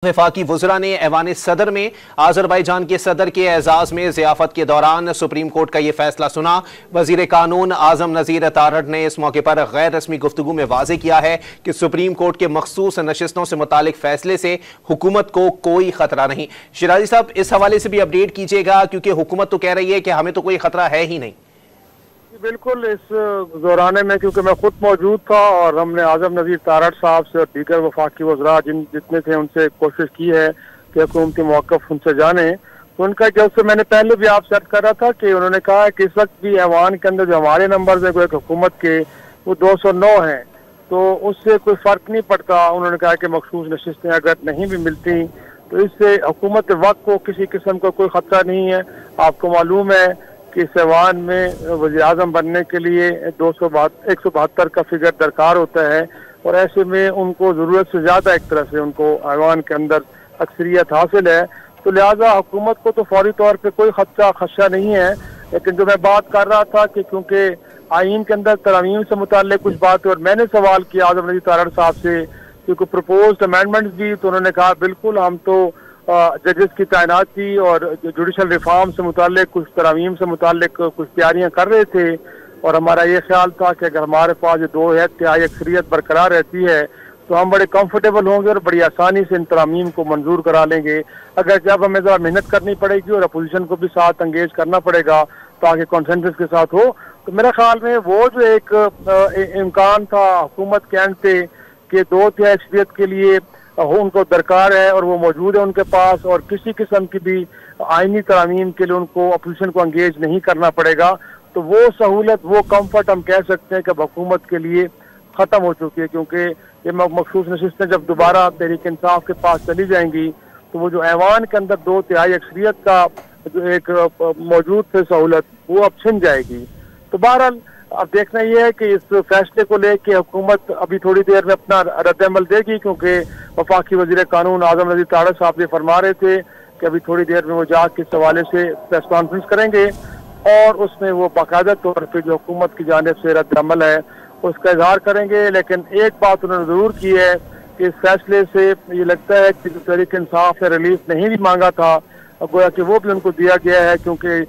वफाकी वुज़रा ने ऐवान सदर में आज़रबाईजान के सदर के एजाज़ में ज़ियाफ़त के दौरान सुप्रीम कोर्ट का यह फैसला सुना। वज़ीर कानून आज़म नज़ीर तारड़ ने इस मौके पर गैर रस्मी गुफ्तगू में वाज़े किया है कि सुप्रीम कोर्ट के मखसूस नशिस्तों से मुतालिक फैसले से हुकूमत को कोई खतरा नहीं। शिराजी साहब, इस हवाले से भी अपडेट कीजिएगा, क्योंकि हुकूमत तो कह रही है कि हमें तो कोई खतरा है ही नहीं। बिल्कुल, इस दौराने में क्योंकि मैं खुद मौजूद था और हमने आज़म नज़ीर तारड़ साहब से और दीगर वफाकी वज़रा जितने थे उनसे कोशिश की है कि हुकूमती मौक़िफ़ उनसे जाने, तो उनका जब से मैंने पहले भी आप सेट कर रहा था कि उन्होंने कहा है कि इस वक्त भी ऐवान के अंदर जो हमारे नंबर है एक हुकूमत के वो 209 हैं, तो उससे कोई फ़र्क नहीं पड़ता। उन्होंने कहा कि मखसूस नशिस्तें अगर नहीं भी मिलती तो इससे हुकूमत वक्त को किसी किस्म का कोई ख़तरा नहीं है। आपको मालूम है कि इस ऐवान में वज़ीर आज़म बनने के लिए 172 का फिगर दरकार होता है और ऐसे में उनको ज़रूरत से ज़्यादा एक तरह से उनको ऐवान के अंदर अक्सरियत हासिल है, तो लिहाजा हुकूमत को तो फौरी तौर पे कोई खदशा नहीं है। लेकिन जो मैं बात कर रहा था कि क्योंकि आइन के अंदर तरमीम से मुताल्लिक़ कुछ बात है और मैंने सवाल किया आज़म नज़ीर तारड़ साहब से क्योंकि प्रपोज्ड अमेंडमेंट्स दी, तो उन्होंने कहा बिल्कुल हम तो जजेस की तैनाती और जुडिशल रिफॉर्म से मुताल्लिक कुछ तरमीम से मुताल्लिक कुछ तैयारियां कर रहे थे और हमारा ये ख्याल था कि अगर हमारे पास 2/3 अक्सरियत बरकरार रहती है तो हम बड़े कंफर्टेबल होंगे और बड़ी आसानी से इन तरमीम को मंजूर करा लेंगे। अगर जब हमें ज़रा मेहनत करनी पड़ेगी और अपोजिशन को भी साथ एंगेज करना पड़ेगा ताकि कॉन्सेंसस के साथ हो, तो मेरे ख्याल में वो जो एक इम्कान था हुकूमत के एंड पे कि 2/3 अक्सरियत के लिए उनको दरकार है और वो मौजूद है उनके पास और किसी किस्म की भी आईनी तरमीम के लिए उनको अपोजिशन को एंगेज नहीं करना पड़ेगा, तो वो सहूलत वो कंफर्ट हम कह सकते हैं कि अब हुकूमत के लिए ख़त्म हो चुकी है। क्योंकि ये मखसूस नशिस्तें जब दोबारा तहरीक इंसाफ के पास चली जाएंगी तो वो जो ऐवान के अंदर 2/3 अक्सरियत का जो एक मौजूद थे सहूलत वो अब छिन जाएगी। तो बहरहाल अब देखना यह है कि इस फैसले को लेके हुकूमत अभी थोड़ी देर में अपना रद्द-ए-अमल देगी, क्योंकि वफाकी वज़ीर कानून आज़म नज़ीर तारड़ साहब ये फरमा रहे थे कि अभी थोड़ी देर में वो जाके इस हवाले से प्रेस कॉन्फ्रेंस करेंगे और उसमें वो बाकायदा तौर पर जो हुकूमत की जानिब से रद्द-ए-अमल है उसका इजहार करेंगे। लेकिन एक बात उन्होंने ज़रूर की है कि इस फैसले से ये लगता है कि तहरीक इंसाफ ने रिलीफ नहीं भी मांगा था, गोया कि वो भी उनको दिया गया है, क्योंकि